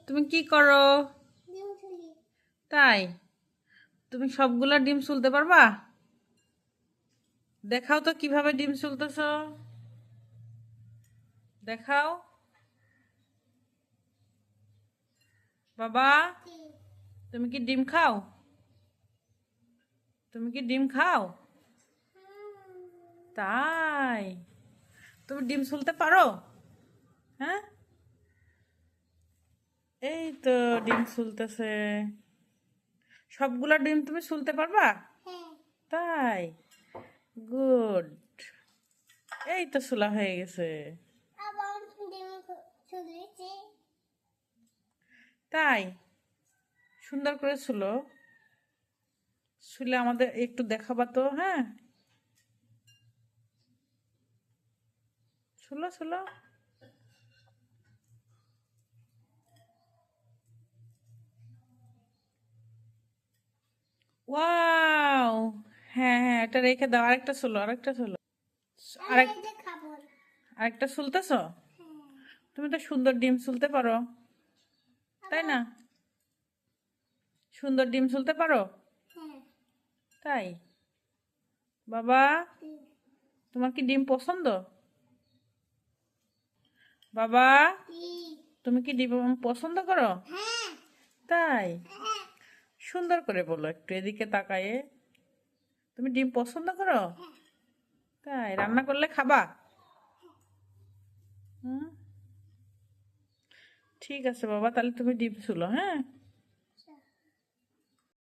তুমি কি করো? ডিম ছুলি। তাই? তুমি সবগুলা ডিম সুলতে পারবা? দেখাও তো কিভাবে ডিম সুলতেছ। দেখাও বাবা। তুমি কি ডিম খাও? তুমি কি ডিম খাও? তাই? তুমি ডিম সুলতে পারো? হ্যাঁ, এই তো ডিম সুলতেছে। সবগুলা ডিম তুমি সুলতে পারবা? হ্যাঁ। তাই? গুড। এই তো সুলা হয়ে গেছে। আবার ডিম ছুলেছি। তাই? সুন্দর করে সুলো। শুলে আমাদের একটু দেখাবা তো। হ্যাঁ, শুলো শুলো। ওয়াও। হ্যাঁ হ্যাঁ, এটা রেখে দাও, আরেকটা শুলো, আরেকটা শুলো। আমি আরেক এটা খাবো না। আরেকটা শুলতেছ? হ্যাঁ। তুমি তো সুন্দর ডিম শুলতে পারো, তাই আবার। না? সুন্দর ডিম শুলতে পারো? হ্যাঁ। তাই? বাবা, ডিম। তোমার কি ডিম পছন্দ? বাবা, ডিম। তুমি কি ডিম পছন্দ করো? হ্যাঁ। তাই? হ্যাঁ। সুন্দর করে বলো একটু, এদিকে তাকায়ে। তুমি ডিম পছন্দ করো? তাই? রান্না করলে খাবা? হুম, ঠিক আছে বাবা, তাহলে তুমি ডিম শুলো। হ্যাঁ।